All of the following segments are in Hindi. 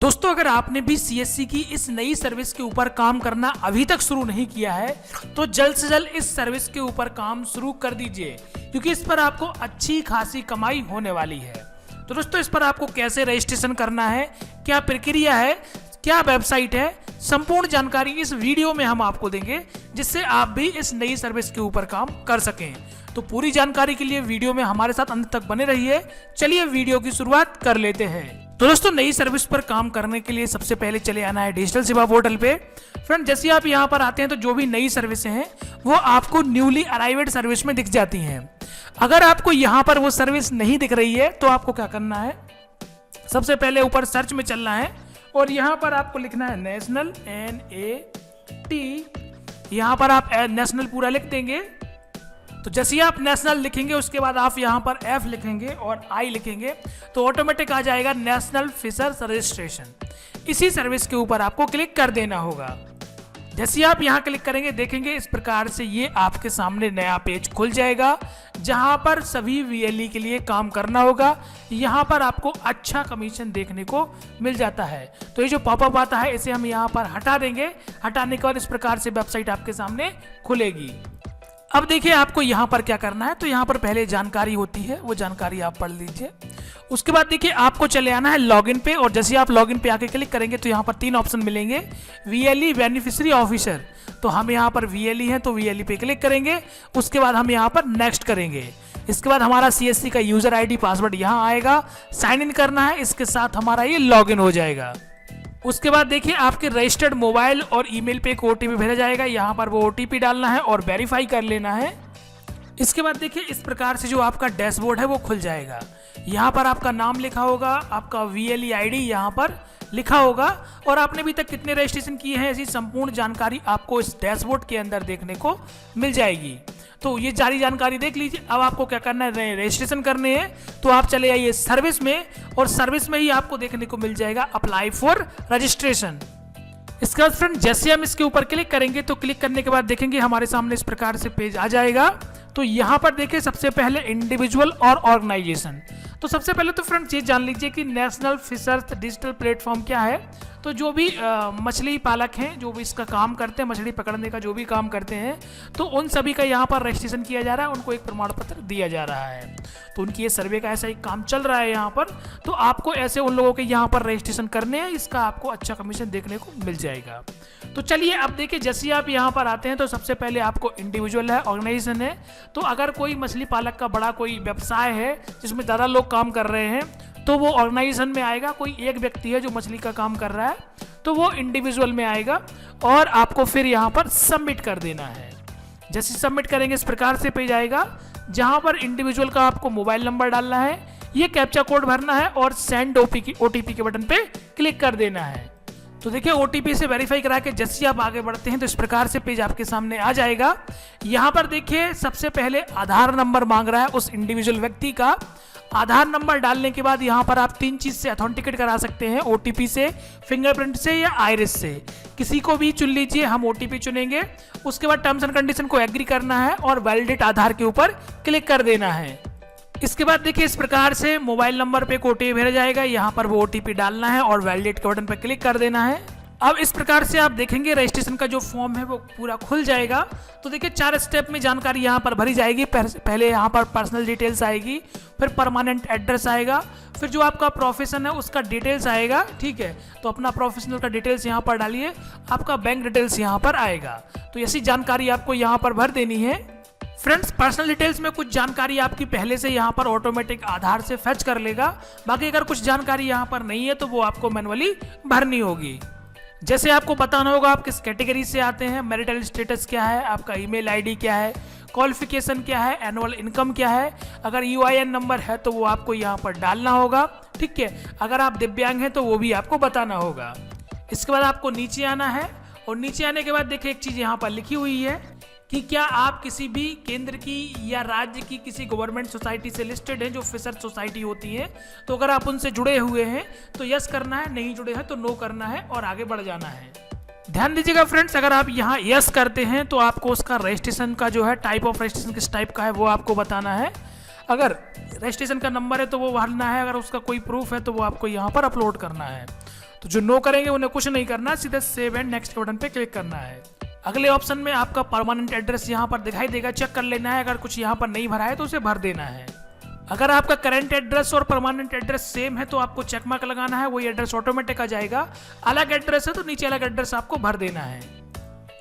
दोस्तों, अगर आपने भी सीएससी की इस नई सर्विस के ऊपर काम करना अभी तक शुरू नहीं किया है तो जल्द से जल्द इस सर्विस के ऊपर काम शुरू कर दीजिए, क्योंकि इस पर आपको अच्छी खासी कमाई होने वाली है। तो दोस्तों, इस पर आपको कैसे रजिस्ट्रेशन करना है, क्या प्रक्रिया है, क्या वेबसाइट है, संपूर्ण जानकारी इस वीडियो में हम आपको देंगे, जिससे आप भी इस नई सर्विस के ऊपर काम कर सकें। तो पूरी जानकारी के लिए वीडियो में हमारे साथ अंत तक बने रहिए। चलिए वीडियो की शुरुआत कर लेते हैं। तो दोस्तों, नई सर्विस पर काम करने के लिए सबसे पहले चले आना है डिजिटल सेवा पोर्टल पे। फ्रेंड, जैसे आप यहाँ पर आते हैं तो जो भी नई सर्विसें हैं वो आपको न्यूली अराइव्ड सर्विस में दिख जाती हैं। अगर आपको यहाँ पर वो सर्विस नहीं दिख रही है तो आपको क्या करना है, सबसे पहले ऊपर सर्च में चलना है और यहाँ पर आपको लिखना है नेशनल, NAT। यहाँ पर आप नेशनल पूरा लिख देंगे। तो जैसे ही आप नेशनल लिखेंगे उसके बाद आप यहाँ पर F लिखेंगे और I लिखेंगे तो ऑटोमेटिक आ जाएगा नेशनल फिशर्स रजिस्ट्रेशन। इसी सर्विस के ऊपर आपको क्लिक कर देना होगा। जैसे ही आप यहाँ क्लिक करेंगे देखेंगे इस प्रकार से ये आपके सामने नया पेज खुल जाएगा, जहाँ पर सभी VLE के लिए काम करना होगा। यहाँ पर आपको अच्छा कमीशन देखने को मिल जाता है। तो ये जो पॉपअप आता है इसे हम यहाँ पर हटा देंगे। हटाने के बाद इस प्रकार से वेबसाइट आपके सामने खुलेगी। अब देखिए आपको यहाँ पर क्या करना है। तो यहाँ पर पहले जानकारी होती है, वो जानकारी आप पढ़ लीजिए। उसके बाद देखिए आपको चले आना है लॉगिन पे, और जैसे आप लॉगिन पे आके क्लिक करेंगे तो यहाँ पर 3 ऑप्शन मिलेंगे। VLE बेनिफिशियरी ऑफिसर, तो हम यहाँ पर VLE हैं तो VLE पे क्लिक करेंगे। उसके बाद हम यहाँ पर नेक्स्ट करेंगे। इसके बाद हमारा CSC का यूजर ID पासवर्ड यहाँ आएगा, साइन इन करना है। इसके साथ हमारा ये लॉगिन हो जाएगा। उसके बाद देखिए आपके रजिस्टर्ड मोबाइल और ईमेल पे एक OTP भेजा जाएगा। यहाँ पर वो OTP डालना है और वेरीफाई कर लेना है। इसके बाद देखिए इस प्रकार से जो आपका डैशबोर्ड है वो खुल जाएगा। यहाँ पर आपका नाम लिखा होगा, आपका VLE ID यहाँ पर लिखा होगा, और आपने अभी तक कितने रजिस्ट्रेशन किए हैं ऐसी संपूर्ण जानकारी आपको इस डैशबोर्ड के अंदर देखने को मिल जाएगी। तो ये सारी जानकारी देख लीजिए। अब आपको क्या करना है, रजिस्ट्रेशन करने हैं तो आप चले आइए सर्विस में, और सर्विस में ही आपको देखने को मिल जाएगा अप्लाई फॉर रजिस्ट्रेशन। इसके बाद फ्रेंड जैसे हम इसके ऊपर क्लिक करेंगे तो क्लिक करने के बाद देखेंगे हमारे सामने इस प्रकार से पेज आ जाएगा। तो यहाँ पर देखिए सबसे पहले इंडिविजुअल और ऑर्गेनाइजेशन। तो सबसे पहले तो फ्रेंड्स ये जान लीजिए कि नेशनल फिशर्स डिजिटल प्लेटफॉर्म क्या है। तो जो भी मछली पालक हैं, जो भी इसका काम करते हैं, मछली पकड़ने का जो भी काम करते हैं, तो उन सभी का यहाँ पर रजिस्ट्रेशन किया जा रहा है, उनको एक प्रमाण पत्र दिया जा रहा है। तो उनकी ये सर्वे का ऐसा एक काम चल रहा है यहाँ पर। तो आपको ऐसे उन लोगों के यहाँ पर रजिस्ट्रेशन करने हैं, इसका आपको अच्छा कमीशन देखने को मिल जाएगा। तो चलिए अब देखिए जैसे ही आप यहाँ पर आते हैं तो सबसे पहले आपको इंडिविजुअल है, ऑर्गेनाइजेशन है। तो अगर कोई मछली पालक का बड़ा कोई व्यवसाय है जिसमें ज़्यादा लोग काम कर रहे हैं तो वो ऑर्गेनाइजेशन में आएगा। कोई एक व्यक्ति है जो मछली का काम कर रहा है तो वो इंडिविजुअल में आएगा, और आपको फिर यहाँ पर सबमिट कर देना है। जैसे सबमिट करेंगे इस प्रकार से पेज आएगा, जहाँ पर इंडिविजुअल का आपको मोबाइल नंबर डालना है, ये कैप्चा कोड भरना है और सेंड OTP के बटन पे क्लिक कर देना है। तो देखिए OTP से वेरीफाई करा के जैसे आप आगे बढ़ते हैं तो इस प्रकार से पेज आपके सामने आ जाएगा। यहाँ पर देखिए सबसे पहले आधार नंबर मांग रहा है उस इंडिविजुअल व्यक्ति का। आधार नंबर डालने के बाद यहाँ पर आप 3 चीज से ऑथेंटिकेट करा सकते हैं, OTP से, फिंगरप्रिंट से या आइरिस से। किसी को भी चुन लीजिए, हम OTP चुनेंगे। उसके बाद टर्म्स एंड कंडीशन को एग्री करना है और वैलिडेट आधार के ऊपर क्लिक कर देना है। इसके बाद देखिए इस प्रकार से मोबाइल नंबर पे एक OTP भेजा जाएगा, यहाँ पर वो OTP डालना है और वैलिडेट के बटन पर क्लिक कर देना है। अब इस प्रकार से आप देखेंगे रजिस्ट्रेशन का जो फॉर्म है वो पूरा खुल जाएगा। तो देखिए 4 स्टेप में जानकारी यहाँ पर भरी जाएगी। पहले यहाँ पर पर्सनल डिटेल्स आएगी, फिर परमानेंट एड्रेस आएगा, फिर जो आपका प्रोफेशन है उसका डिटेल्स आएगा। ठीक है, तो अपना प्रोफेशनल का डिटेल्स यहाँ पर डालिए, आपका बैंक डिटेल्स यहाँ पर आएगा। तो ऐसी जानकारी आपको यहाँ पर भर देनी है। फ्रेंड्स, पर्सनल डिटेल्स में कुछ जानकारी आपकी पहले से यहाँ पर ऑटोमेटिक आधार से फेच कर लेगा। बाकी अगर कुछ जानकारी यहाँ पर नहीं है तो वो आपको मैनुअली भरनी होगी। जैसे आपको बताना होगा आप किस कैटेगरी से आते हैं, मैरिटल स्टेटस क्या है, आपका ईमेल ID क्या है, क्वालिफिकेशन क्या है, एनुअल इनकम क्या है। अगर UIN नंबर है तो वो आपको यहाँ पर डालना होगा। ठीक है, अगर आप दिव्यांग हैं तो वो भी आपको बताना होगा। इसके बाद आपको नीचे आना है, और नीचे आने के बाद देखिए एक चीज़ यहाँ पर लिखी हुई है कि क्या आप किसी भी केंद्र की या राज्य की किसी गवर्नमेंट सोसाइटी से लिस्टेड हैं, जो फिशर सोसाइटी होती है। तो अगर आप उनसे जुड़े हुए हैं तो यस करना है, नहीं जुड़े हैं तो नो करना है और आगे बढ़ जाना है। ध्यान दीजिएगा फ्रेंड्स, अगर आप यहाँ यस करते हैं तो आपको उसका रजिस्ट्रेशन का जो है टाइप ऑफ रजिस्ट्रेशन किस टाइप का है वो आपको बताना है। अगर रजिस्ट्रेशन का नंबर है तो वो भरना है, अगर उसका कोई प्रूफ है तो वो आपको यहाँ पर अपलोड करना है। तो जो नो करेंगे उन्हें कुछ नहीं करना, सीधे सेव एंड नेक्स्ट के बटन पे क्लिक करना है। अगले ऑप्शन में आपका परमानेंट एड्रेस यहाँ पर दिखाई देगा, चेक कर लेना है। अगर कुछ यहाँ पर नहीं भरा है तो उसे भर देना है। अगर आपका करंट एड्रेस और परमानेंट एड्रेस सेम है तो आपको चेक मार्क लगाना है, वही एड्रेस ऑटोमेटिक आ जाएगा। अलग एड्रेस है तो नीचे अलग एड्रेस आपको भर देना है।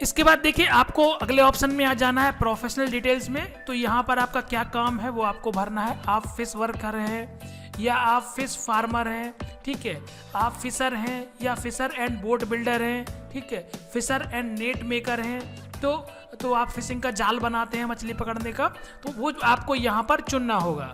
इसके बाद देखिए आपको अगले ऑप्शन में आ जाना है प्रोफेशनल डिटेल्स में। तो यहाँ पर आपका क्या काम है वो आपको भरना है। आप फिश वर्कर हैं या आप फिश फार्मर हैं, ठीक है, आप फिशर हैं या फिशर एंड बोट बिल्डर हैं, ठीक है, फिशर एंड नेट मेकर हैं, तो आप फिशिंग का जाल बनाते हैं मछली पकड़ने का, तो वो आपको यहाँ पर चुनना होगा।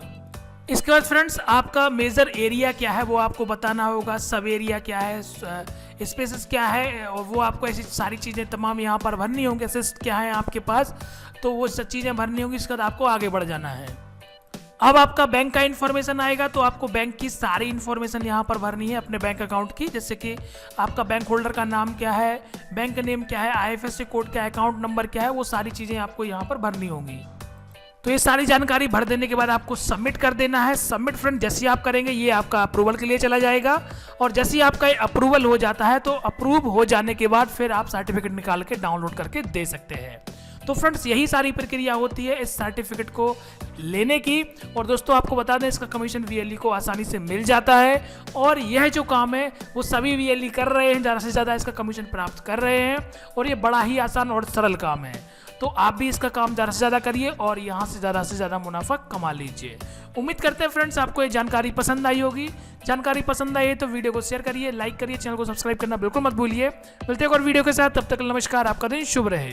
इसके बाद फ्रेंड्स आपका मेजर एरिया क्या है वो आपको बताना होगा, सब एरिया क्या है, स्पेसेस क्या है, और वो आपको ऐसी सारी चीज़ें तमाम यहाँ पर भरनी होंगी। असिस्ट क्या है आपके पास, तो वो सब चीज़ें भरनी होंगी। इसके बाद आपको आगे बढ़ जाना है। अब आपका बैंक का इन्फॉर्मेशन आएगा तो आपको बैंक की सारी इन्फॉर्मेशन यहाँ पर भरनी है अपने बैंक अकाउंट की, जैसे कि आपका बैंक होल्डर का नाम क्या है, बैंक नेम क्या है, IFSC कोड क्या है, अकाउंट नंबर क्या है, वो सारी चीज़ें आपको यहाँ पर भरनी होंगी। तो ये सारी जानकारी भर देने के बाद आपको सबमिट कर देना है। सबमिट फ्रेंड जैसे ही आप करेंगे ये आपका अप्रूवल के लिए चला जाएगा, और जैसे ही आपका अप्रूवल हो जाता है तो अप्रूव हो जाने के बाद फिर आप सर्टिफिकेट निकाल के डाउनलोड करके दे सकते हैं। तो फ्रेंड्स यही सारी प्रक्रिया होती है इस सर्टिफिकेट को लेने की। और दोस्तों आपको बता दें इसका कमीशन VLE को आसानी से मिल जाता है, और यह जो काम है वो सभी VLE कर रहे हैं, ज़्यादा से ज़्यादा इसका कमीशन प्राप्त कर रहे हैं, और ये बड़ा ही आसान और सरल काम है। तो आप भी इसका काम ज़्यादा से ज़्यादा करिए और यहाँ से ज़्यादा मुनाफा कमा लीजिए। उम्मीद करते हैं फ्रेंड्स आपको ये जानकारी पसंद आई होगी। जानकारी पसंद आई है तो वीडियो को शेयर करिए, लाइक करिए, चैनल को सब्सक्राइब करना बिल्कुल मत भूलिए। मिलते हैं और वीडियो के साथ, तब तक नमस्कार, आपका दिन शुभ रहे।